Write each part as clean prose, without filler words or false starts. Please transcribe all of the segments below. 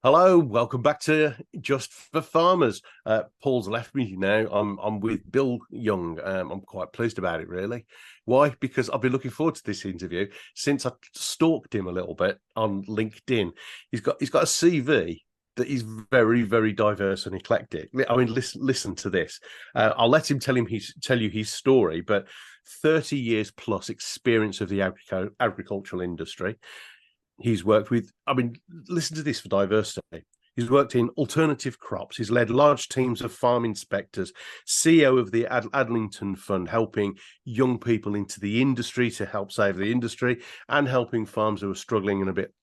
Hello, welcome back to Just for Farmers. Paul's left me now. I'm with Bill Young. I'm quite pleased about it, really. Why? Because I've been looking forward to this interview since I stalked him a little bit on LinkedIn. He's got a CV that is very, very diverse and eclectic. I mean, listen to this. I'll let him tell you his story, but 30 years plus experience of the agricultural industry. He's worked with, I mean, listen to this for diversity. He's worked in alternative crops. He's led large teams of farm inspectors, CEO of the Addington Fund, helping young people into the industry to help save the industry and helping farms who are struggling and a bit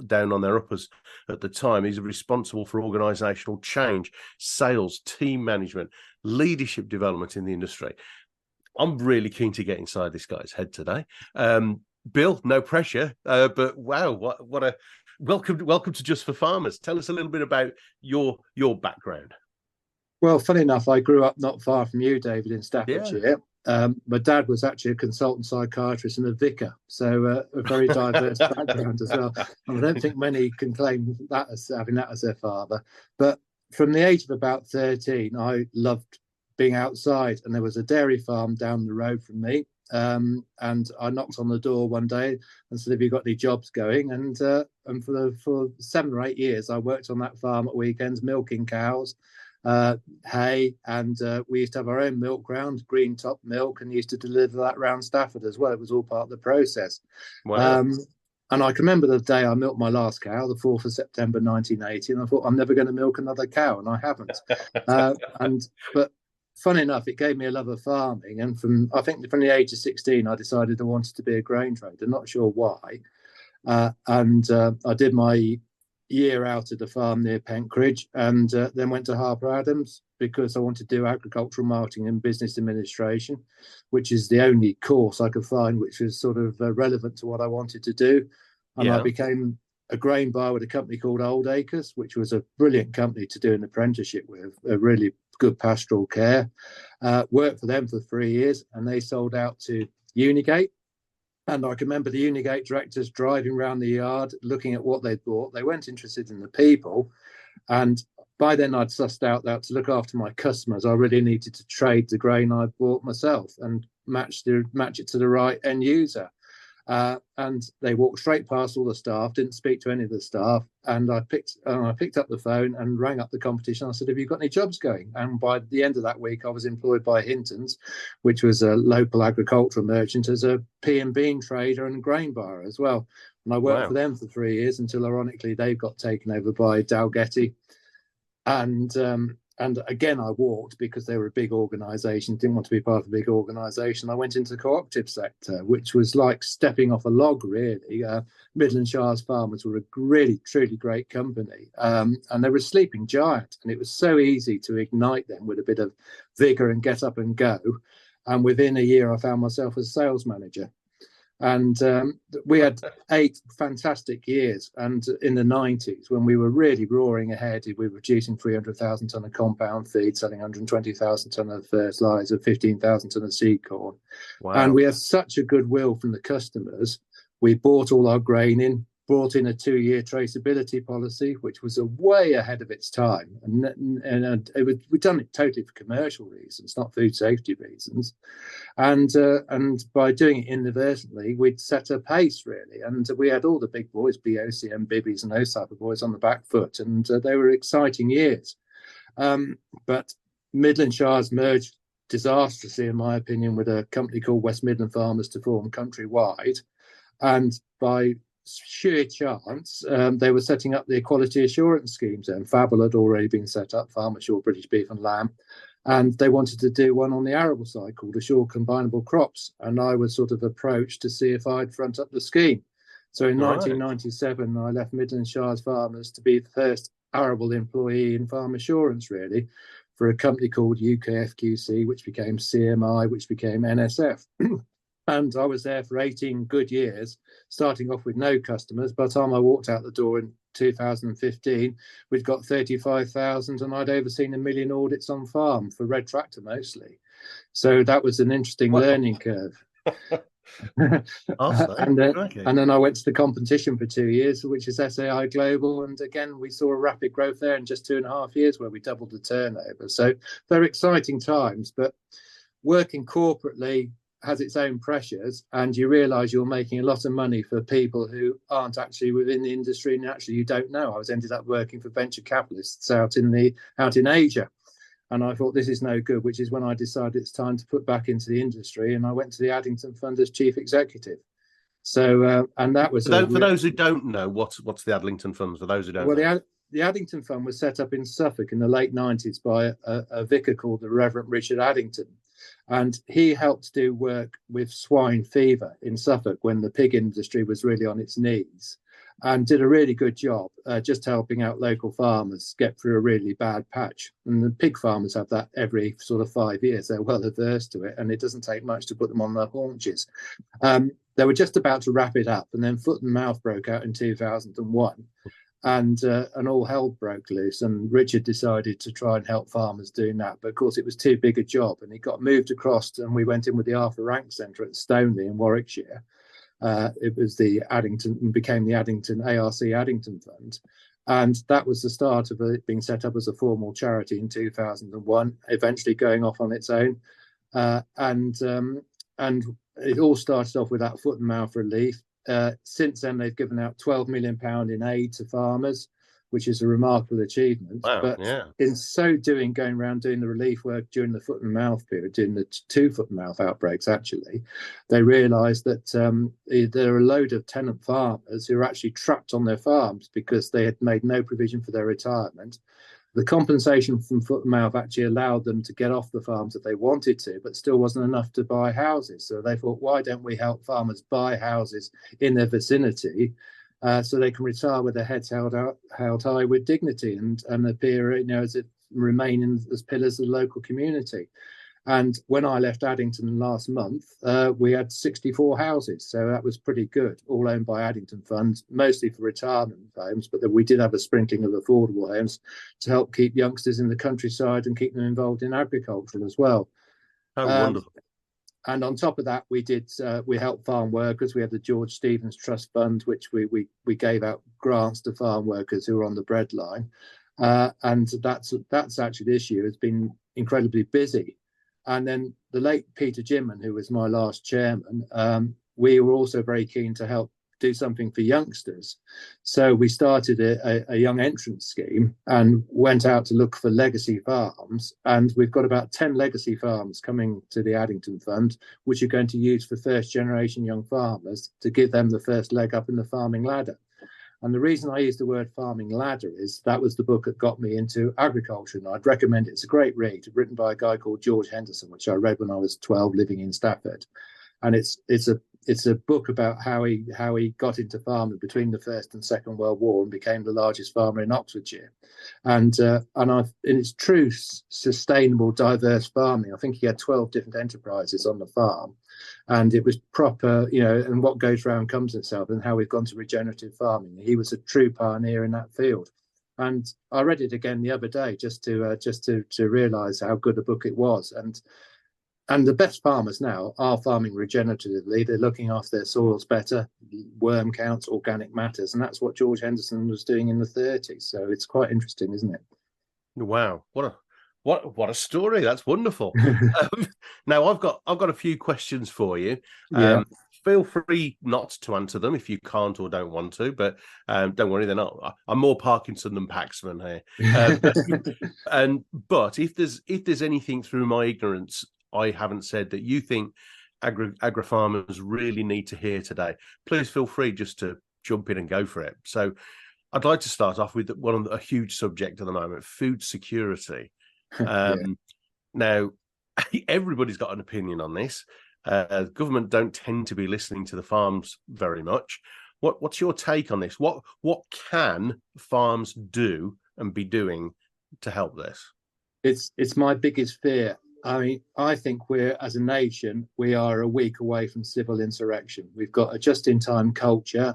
down on their uppers at the time. He's responsible for organisational change, sales, team management, leadership development in the industry. I'm really keen to get inside this guy's head today. Bill, no pressure, but wow, what a welcome to Just for Farmers. Tell us a little bit about your background. Well, funny enough, I grew up not far from you, David, in Yeah. Staffordshire. My dad was actually a consultant psychiatrist and a vicar, so a very diverse background as well. And I don't think many can claim that as having that as their father. But from the age of about 13, I loved being outside, and there was a dairy farm down the road from me. And I knocked on the door one day and said, "Have you got any jobs going?" And for 7 or 8 years, I worked on that farm at weekends, milking cows, hay, and we used to have our own milk ground, green top milk, and used to deliver that around Stafford as well. It was all part of the process. Wow. Um, and I can remember the day I milked my last cow, the 4th of September 1980, and I thought, I'm never going to milk another cow, and I haven't. But funny enough, it gave me a love of farming. And I think from the age of 16, I decided I wanted to be a grain trader, not sure why. And I did my year out at the farm near Penkridge, and then went to Harper Adams because I wanted to do agricultural marketing and business administration, which is the only course I could find which was sort of relevant to what I wanted to do. And I Yeah. became a grain buyer with a company called Old Acres, which was a brilliant company to do an apprenticeship with, a really good pastoral care. Worked for them for 3 years, and they sold out to Unigate. And I can remember the Unigate directors driving around the yard, looking at what they'd bought. They weren't interested in the people. And by then, I'd sussed out that to look after my customers, I really needed to trade the grain I bought myself and match it to the right end user. And they walked straight past all the staff, didn't speak to any of the staff. And I picked up the phone and rang up the competition. I said, "Have you got any jobs going?" And by the end of that week, I was employed by Hinton's, which was a local agricultural merchant, as a pea and bean trader and grain buyer as well. And I worked for Wow. them for 3 years until, ironically, they got taken over by Dalgetty. And again, I walked because they were a big organisation. Didn't want to be part of a big organisation. I went into the cooperative sector, which was like stepping off a log, really. Midland Shires Farmers were a really, truly great company, and they were a sleeping giant. And it was so easy to ignite them with a bit of vigour and get up and go. And within a year, I found myself as sales manager. And we had 8 fantastic years. And in the 90s, when we were really roaring ahead, we were producing 300,000 tonne of compound feed, selling 120,000 tonne of fertiliser, 15,000 tonne of seed corn. And Wow. we had such a goodwill from the customers. We bought all our grain in, brought in a 2-year traceability policy, which was a way ahead of its time. We'd done it totally for commercial reasons, not food safety reasons. And by doing it inadvertently, we'd set a pace, really. And we had all the big boys, BOCM, Bibbies, and those type of boys on the back foot. And they were exciting years. But Midland Shires merged disastrously, in my opinion, with a company called West Midland Farmers to form Countrywide. And by sheer chance, they were setting up the quality assurance schemes. And Fabel had already been set up, Farm Assure British Beef and Lamb. And they wanted to do one on the arable side called Assure Combinable Crops. And I was sort of approached to see if I'd front up the scheme. So in Right. 1997, I left Midland Shires Farmers to be the first arable employee in farm assurance, really, for a company called UKFQC, which became CMI, which became NSF. And I was there for 18 good years, starting off with no customers. By the time I walked out the door in 2015, we'd got 35,000, and I'd overseen 1 million audits on farm for red tractor mostly. So that was an interesting Well, learning curve. Awesome. and then Okay. and then I went to the competition for 2 years, which is SAI Global, and again we saw a rapid growth there in just 2.5 years, where we doubled the turnover. So very exciting times, but working corporately has its own pressures, and you realize you're making a lot of money for people who aren't actually within the industry, and actually you don't know. I was ended up working for venture capitalists out in Asia, and I thought this is no good, which is when I decided it's time to put back into the industry, and I went to the Addington Fund as chief executive. So and that was For those who don't know, what's the Addington Fund? For those who don't well, know. the Addington Fund was set up in Suffolk in the late 90s by a vicar called the Reverend Richard Addington. And he helped do work with swine fever in Suffolk when the pig industry was really on its knees, and did a really good job just helping out local farmers get through a really bad patch. And the pig farmers have that every sort of 5 years. They're well averse to it, and it doesn't take much to put them on their haunches. They were just about to wrap it up, and then foot and mouth broke out in 2001. And all hell broke loose, and Richard decided to try and help farmers doing that, but of course it was too big a job, and he got moved across, and we went in with the Arthur Rank Centre at Stoneleigh in Warwickshire. It was the Addington, and became the Addington ARC Addington Fund, and that was the start of it being set up as a formal charity in 2001, eventually going off on its own. And it all started off with that foot and mouth relief. Since then, they've given out £12 million in aid to farmers, which is a remarkable achievement. Wow. But Yeah. in so doing, going around doing the relief work during the foot and mouth period, during the 2 foot and mouth outbreaks, actually, they realised that there are a load of tenant farmers who are actually trapped on their farms because they had made no provision for their retirement. The compensation from foot and mouth actually allowed them to get off the farms if they wanted to, but still wasn't enough to buy houses. So they thought, why don't we help farmers buy houses in their vicinity so they can retire with their heads held high with dignity and appear, as it remain as pillars of the local community. And when I left Addington last month, we had 64 houses. So that was pretty good, all owned by Addington Fund, mostly for retirement homes. But we did have a sprinkling of affordable homes to help keep youngsters in the countryside and keep them involved in agriculture as well. Oh, wonderful. And on top of that, we helped farm workers. We had the George Stevens Trust Fund, which we gave out grants to farm workers who were on the breadline. And that's actually this year has been incredibly busy. And then the late Peter Jimman, who was my last chairman, we were also very keen to help do something for youngsters. So we started a young entrance scheme and went out to look for legacy farms. And we've got about 10 legacy farms coming to the Addington Fund, which are going to use for first generation young farmers to give them the first leg up in the farming ladder. And the reason I use the word farming ladder is that was the book that got me into agriculture. And I'd recommend it. It's a great read, written by a guy called George Henderson, which I read when I was 12 living in Stafford. And it's a book about how he got into farming between the First and Second World War and became the largest farmer in Oxfordshire. And in its true sustainable, diverse farming, I think he had 12 different enterprises on the farm. And it was proper, and what goes round comes itself, and how we've gone to regenerative farming. He was a true pioneer in that field. And I read it again the other day just to realise how good a book it was. And the best farmers now are farming regeneratively. They're looking after their soils better, worm counts, organic matters, and that's what George Henderson was doing in the 30s. So it's quite interesting, isn't it? Wow, what a story! That's wonderful. Now I've got a few questions for you. Yeah. Feel free not to answer them if you can't or don't want to, but don't worry, they're not. I'm more Parkinson than Paxman here. But if there's anything through my ignorance I haven't said that you think agri farmers really need to hear today, please feel free just to jump in and go for it. So I'd like to start off with a huge subject at the moment: food security. Yeah. Now, everybody's got an opinion on this. Government don't tend to be listening to the farms very much. What's your take on this? What can farms do and be doing to help this? It's my biggest fear. I mean, I think as a nation, we are a week away from civil insurrection. We've got a just-in-time culture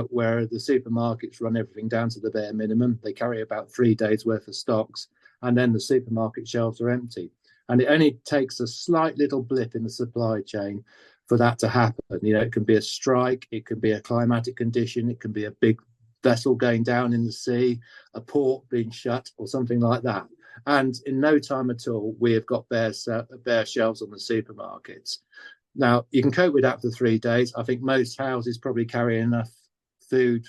where the supermarkets run everything down to the bare minimum. They carry about 3 days' worth of stocks, and then the supermarket shelves are empty. And it only takes a slight little blip in the supply chain for that to happen. It can be a strike, it can be a climatic condition, it can be a big vessel going down in the sea, a port being shut, or something like that. And in no time at all, we have got bare shelves on the supermarkets. Now, you can cope with that for 3 days. I think most houses probably carry enough food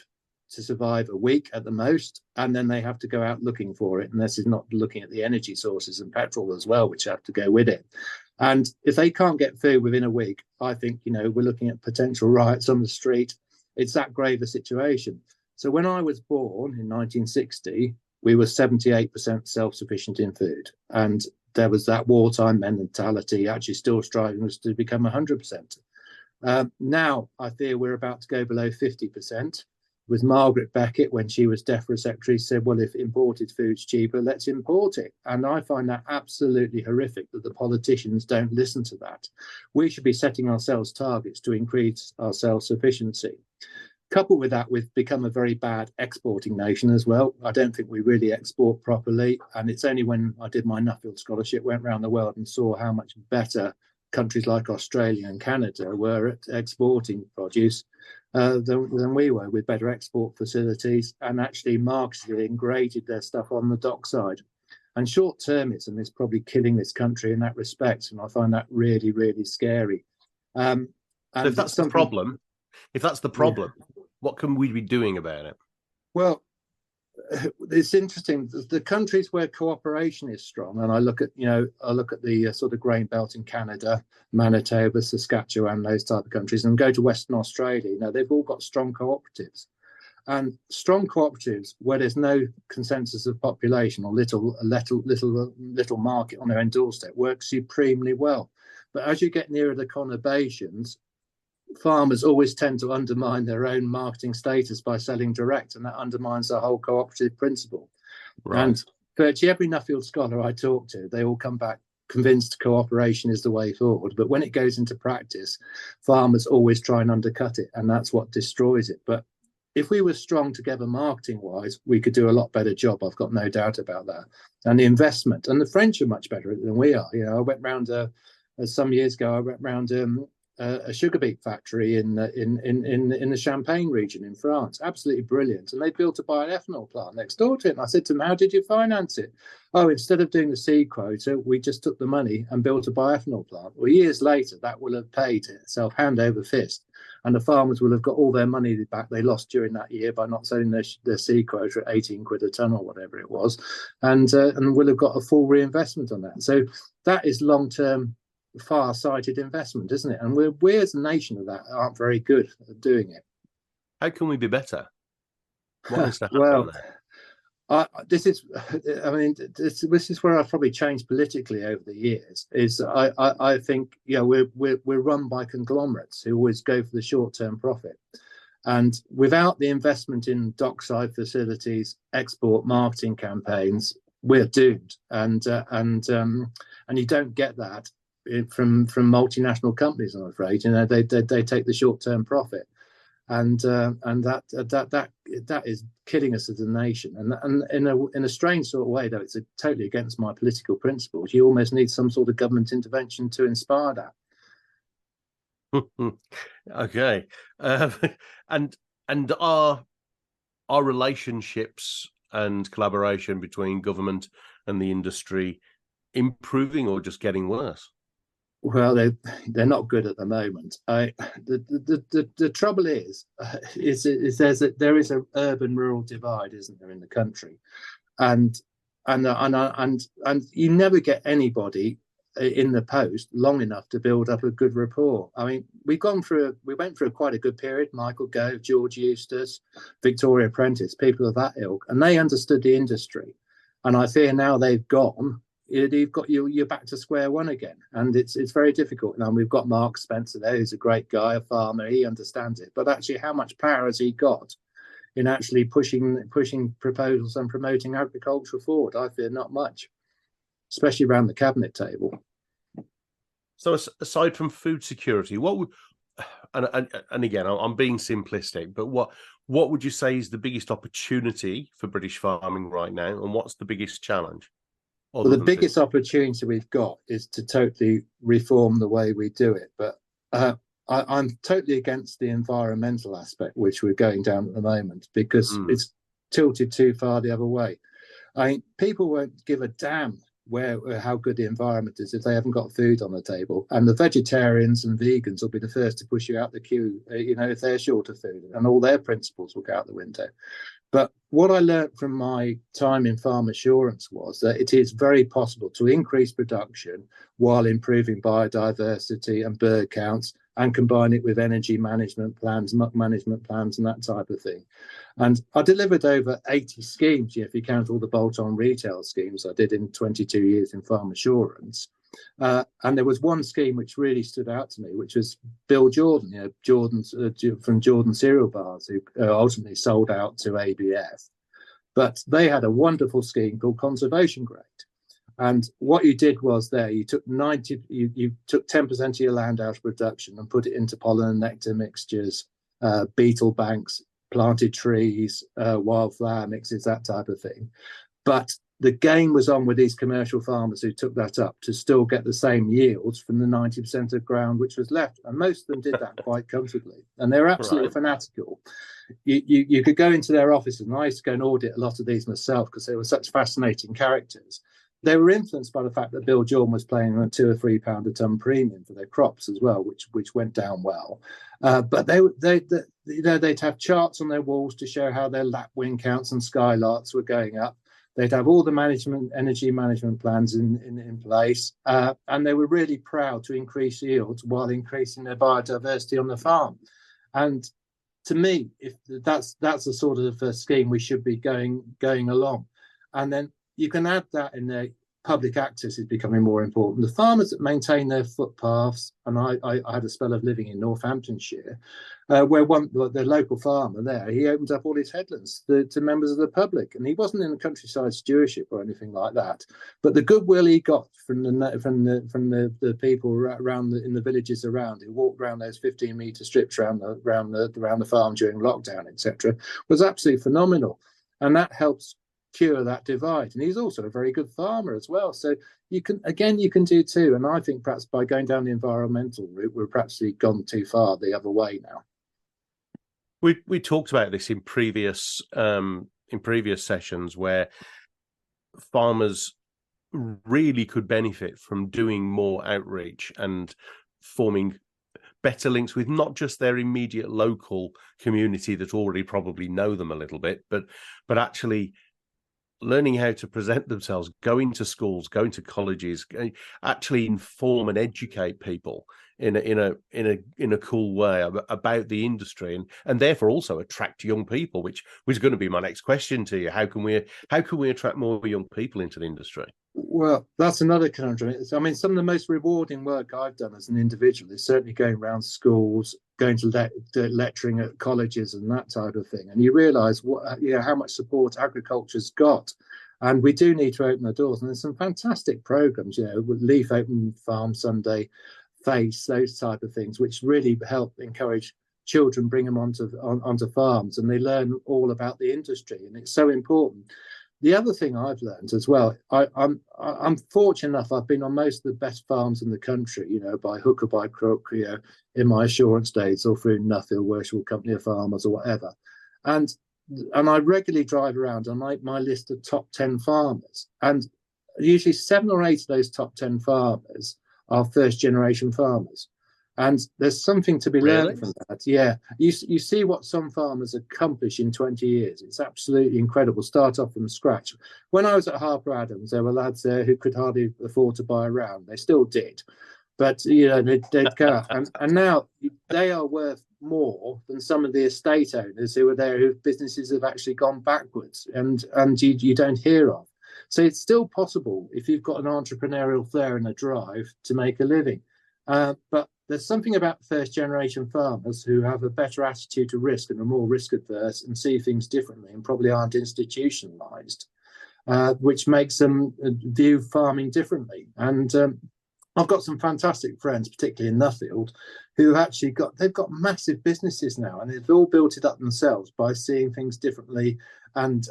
to survive a week at the most, and then they have to go out looking for it. And this is not looking at the energy sources and petrol as well, which have to go with it. And if they can't get food within a week, I think, we're looking at potential riots on the street. It's that grave a situation. So when I was born in 1960, we were 78% self-sufficient in food. And there was that wartime mentality actually still striving us to become 100%. Now, I fear we're about to go below 50%. With Margaret Beckett, when she was DEFRA secretary, said, well, if imported food's cheaper, let's import it. And I find that absolutely horrific that the politicians don't listen to that. We should be setting ourselves targets to increase our self-sufficiency. Coupled with that, we've become a very bad exporting nation as well. I don't think we really export properly. And it's only when I did my Nuffield scholarship, went around the world and saw how much better countries like Australia and Canada were at exporting produce than we were, with better export facilities and actually marketed and graded their stuff on the dockside. And short-termism is probably killing this country in that respect. And I find that really, really scary. So if that's the problem, what can we be doing about it? Well, it's interesting. The countries where cooperation is strong, and I look at the sort of grain belt in Canada, Manitoba, Saskatchewan, those type of countries, and go to Western Australia. They've all got strong cooperatives, and strong cooperatives where there's no consensus of population or little market on their own doorstep work supremely well. But as you get nearer the conurbations, farmers always tend to undermine their own marketing status by selling direct, and that undermines the whole cooperative principle. Right. And virtually every Nuffield scholar I talk to, they all come back convinced cooperation is the way forward. But when it goes into practice, farmers always try and undercut it, and that's what destroys it. But if we were strong together marketing-wise, we could do a lot better job. I've got no doubt about that. And the investment, and the French are much better than we are. I went round some years ago. I went round a sugar beet factory in the Champagne region in France. Absolutely brilliant. And they built a bioethanol plant next door to it. And I said to them, how did you finance it? Oh, instead of doing the seed quota, we just took the money and built a bioethanol plant. Well, years later, that will have paid itself hand over fist. And the farmers will have got all their money back they lost during that year by not selling their seed quota at 18 quid a tonne or whatever it was. And will have got a full reinvestment on that. So that is long-term, far-sighted investment, isn't it? And we as a nation of that aren't very good at doing it. How can we be better? What needs to happen? Well, this is where I've probably changed politically over the years. Is I think we're run by conglomerates who always go for the short-term profit, and without the investment in dockside facilities, export marketing campaigns, we're doomed. And you don't get that from multinational companies, I'm afraid. They take the short-term profit, and that is killing us as a nation. And in a strange sort of way, though, it's totally against my political principles. You almost need some sort of government intervention to inspire that. Okay, and are relationships and collaboration between government and the industry improving or just getting worse? Well, they're not good at the moment. The trouble is there is an urban-rural divide, isn't there, in the country, and you never get anybody in the post long enough to build up a good rapport. I mean, we went through quite a good period. Michael Gove, George Eustace, Victoria Prentice, people of that ilk, and they understood the industry. And I fear now they've gone. You're back to square one again, and it's very difficult. Now we've got Mark Spencer there, who's a great guy, a farmer. He understands it, but actually, how much power has he got in actually pushing proposals and promoting agriculture forward? I fear not much, especially around the cabinet table. So, aside from food security, what would and again, I'm being simplistic, but what would you say is the biggest opportunity for British farming right now, and what's the biggest challenge? Well, the biggest opportunity we've got is to totally reform the way we do it. But I'm totally against the environmental aspect, which we're going down at the moment, because it's tilted too far the other way. I mean, people won't give a damn how good the environment is if they haven't got food on the table. And the vegetarians and vegans will be the first to push you out the queue, if they're short of food, and all their principles will go out the window. But what I learned from my time in farm assurance was that it is very possible to increase production while improving biodiversity and bird counts, and combine it with energy management plans, muck management plans, and that type of thing. And I delivered over 80 schemes, if you count all the bolt-on retail schemes I did in 22 years in farm assurance. And there was one scheme which really stood out to me, which was Bill Jordan, from Jordan Cereal Bars, who ultimately sold out to ABF. But they had a wonderful scheme called Conservation Grade. And what you did was you took 10% of your land out of production and put it into pollen and nectar mixtures, beetle banks, planted trees, wildflower mixes, that type of thing. But the game was on with these commercial farmers who took that up to still get the same yields from the 90% of ground which was left. And most of them did that quite comfortably. And they were absolutely fanatical. You could go into their offices, and I used to go and audit a lot of these myself because they were such fascinating characters. They were influenced by the fact that Bill Jordan was paying a £2 or £3 a tonne premium for their crops as well, which went down well. But they'd have charts on their walls to show how their lapwing counts and skylarks were going up. They'd have all the energy management plans in place, and they were really proud to increase yields while increasing their biodiversity on the farm. And to me, if that's the sort of scheme we should be going along. And then you can add that in there. Public access is becoming more important. The farmers that maintain their footpaths, and I had a spell of living in Northamptonshire, where the local farmer there, he opened up all his headlands to members of the public, and he wasn't in the countryside stewardship or anything like that. But the goodwill he got from the people around in the villages around, who walked around those 15-metre strips around the farm during lockdown, etc., was absolutely phenomenal, and that helps cure that divide. And he's also a very good farmer as well. So you can do too. And I think perhaps by going down the environmental route, we're perhaps gone too far the other way now. We talked about this in previous sessions, where farmers really could benefit from doing more outreach and forming better links with not just their immediate local community that already probably know them a little bit, but actually learning how to present themselves, going to schools, going to colleges, actually inform and educate people in a cool way about the industry, and therefore also attract young people, which was going to be my next question to you. How can we attract more young people into the industry? Well, that's another conundrum. I mean, some of the most rewarding work I've done as an individual is certainly going around schools, going to lecturing at colleges and that type of thing. And you realise how much support agriculture's got. And we do need to open the doors. And there's some fantastic programmes, with Leaf Open Farm Sunday, FACE, those type of things, which really help encourage children, bring them onto farms, and they learn all about the industry. And it's so important. The other thing I've learned as well, I'm fortunate enough, I've been on most of the best farms in the country, by hook or by crook, in my assurance days, or through Nuffield, Worshipful Company of Farmers or whatever. And I regularly drive around and make my list of top 10 farmers. And usually 7 or 8 of those top 10 farmers are first generation farmers. And there's something to be learned from that. Yeah. You see what some farmers accomplish in 20 years. It's absolutely incredible. Start off from scratch. When I was at Harper Adams, there were lads there who could hardly afford to buy a round. They still did. But, they'd go. And now they are worth more than some of the estate owners who are there, whose businesses have actually gone backwards and you don't hear of. So it's still possible, if you've got an entrepreneurial flair and a drive, to make a living. But there's something about first generation farmers who have a better attitude to risk and are more risk adverse and see things differently and probably aren't institutionalized, which makes them view farming differently. And I've got some fantastic friends, particularly in Nuffield, who actually they've got massive businesses now, and they've all built it up themselves by seeing things differently and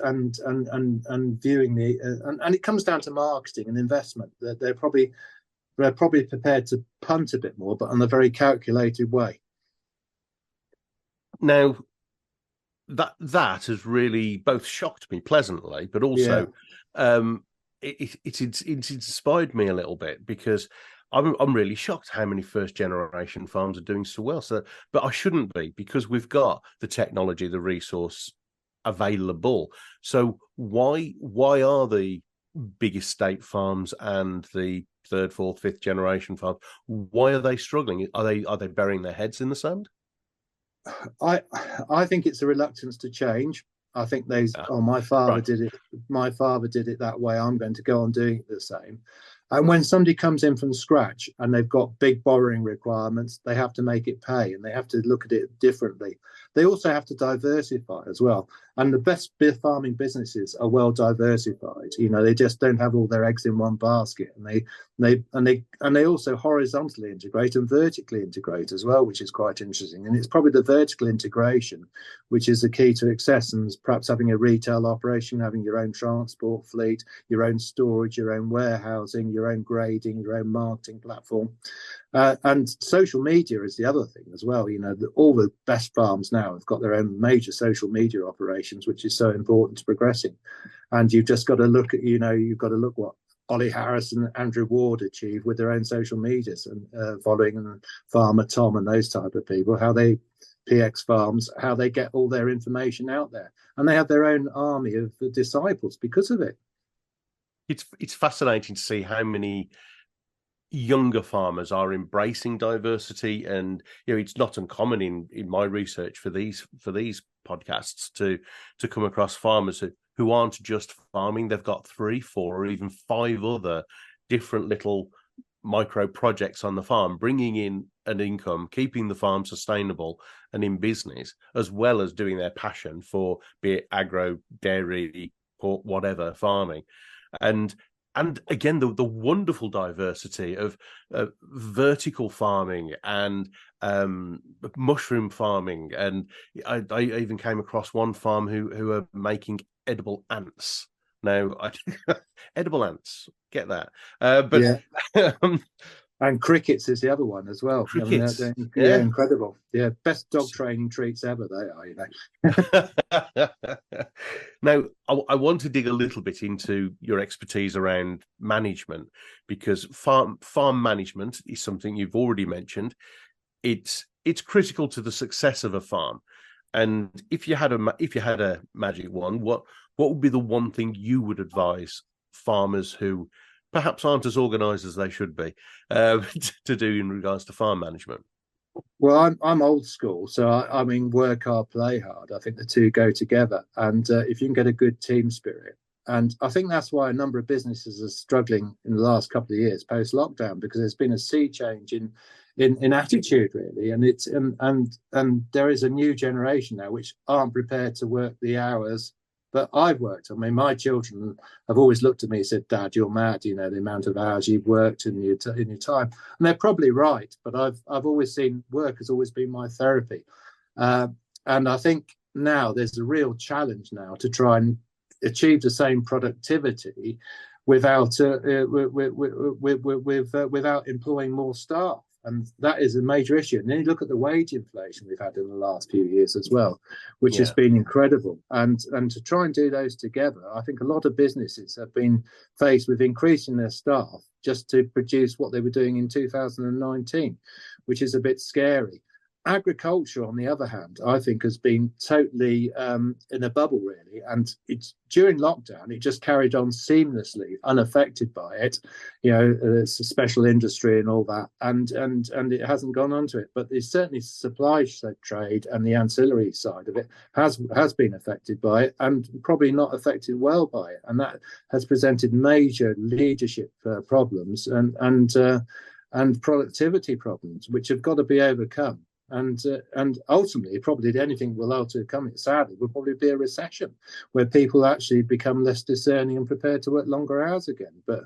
viewing and it comes down to marketing and investment. They're probably prepared to punt a bit more, but in a very calculated way. Now that has really both shocked me pleasantly, but Yeah. also it's inspired me a little bit, because I'm really shocked how many first generation farms are doing so well. So, but I shouldn't be, because we've got the technology, the resource available. So why are the big estate farms and the third, fourth, fifth generation farms, why are they struggling? Are they burying their heads in the sand? I I think it's a reluctance to change. I think they, Yeah, oh, my father right. did it. My father did it that way. I'm going to go on doing it the same. And when somebody comes in from scratch and they've got big borrowing requirements, they have to make it pay and they have to look at it differently. They also have to diversify as well. And the best farming businesses are well diversified. You know, they just don't have all their eggs in one basket, and they also horizontally integrate and vertically integrate as well, which is quite interesting. And it's probably the vertical integration which is the key to success, and perhaps having a retail operation, having your own transport fleet, your own storage, your own warehousing, your own grading, your own marketing platform. And social media is the other thing as well. You know, all the best farms now have got their own major social media operations, which is so important to progressing. And you've just got to look at, you know, you've got to look what Ollie Harris and Andrew Ward achieved with their own social medias, and following and Farmer Tom and those type of people, how they PX Farms, how they get all their information out there, and they have their own army of disciples because of it. It's fascinating to see how many younger farmers are embracing diversity, and it's not uncommon in my research for these podcasts to come across farmers who aren't just farming. They've got 3, 4, or even 5 other different little micro projects on the farm, bringing in an income, keeping the farm sustainable and in business, as well as doing their passion for, be it agro, dairy, pork, whatever, farming. And again, the wonderful diversity of vertical farming and mushroom farming, and I even came across one farm who are making edible ants. Now, edible ants, get that, but Yeah. And crickets is the other one as well. I mean, crickets, yeah, yeah. incredible. Yeah, best dog training treats ever. They are, you know. Now, I want to dig a little bit into your expertise around management, because farm management is something you've already mentioned. It's critical to the success of a farm. And if you had a magic wand, what would be the one thing you would advise farmers who perhaps aren't as organised as they should be to do in regards to farm management? Well, I'm old school, so I mean, work hard, play hard. I think the two go together, and if you can get a good team spirit, and I think that's why a number of businesses are struggling in the last couple of years post lockdown, because there's been a sea change in attitude really, and and there is a new generation now which aren't prepared to work the hours that I've worked. I mean, my children have always looked at me and said, "Dad, you're mad. You know the amount of hours you've worked in your time." And they're probably right, but I've always seen work has always been my therapy, uh, and I think now there's a real challenge now to try and achieve the same productivity without without employing more staff. And that is a major issue. And then you look at the wage inflation we've had in the last few years as well, which has Yeah. been incredible. And to try and do those together, I think a lot of businesses have been faced with increasing their staff just to produce what they were doing in 2019, which is a bit scary. Agriculture, on the other hand, I think has been totally in a bubble, really. And it's during lockdown, it just carried on seamlessly, unaffected by it. You know, it's a special industry and all that, and it hasn't gone onto it. But there's certainly supply trade and the ancillary side of it has been affected by it, and probably not affected well by it. And that has presented major leadership problems and productivity problems, which have got to be overcome. And ultimately, probably anything will overcome it. Sadly, will probably be a recession where people actually become less discerning and prepared to work longer hours again. But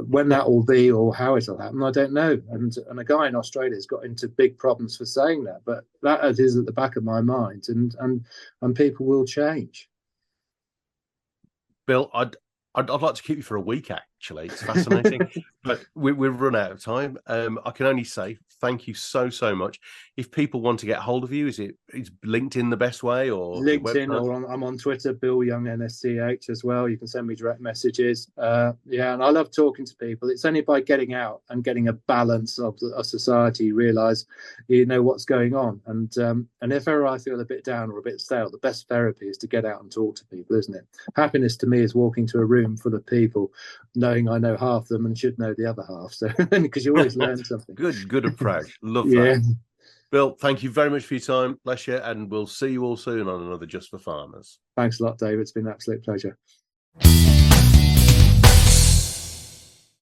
when that will be or how it'll happen, I don't know. And a guy in Australia has got into big problems for saying that, but that is at the back of my mind, and people will change. Bill, I'd like to keep you for a week actually. It's fascinating. But we've run out of time. I can only say thank you so much. If people want to get hold of you, is LinkedIn the best way, or your LinkedIn, website? or I'm on Twitter, Bill Young NSCH as well. You can send me direct messages. Yeah, and I love talking to people. It's only by getting out and getting a balance of society you realise you know what's going on. And if ever I feel a bit down or a bit stale, the best therapy is to get out and talk to people, isn't it? Happiness to me is walking to a room full of people, knowing I know half of them and should know the other half. So because you always learn something. Good approach. Love Yeah. that. Bill, thank you very much for your time. Bless you, and we'll see you all soon on another Just for Farmers. Thanks a lot, David. It's been an absolute pleasure.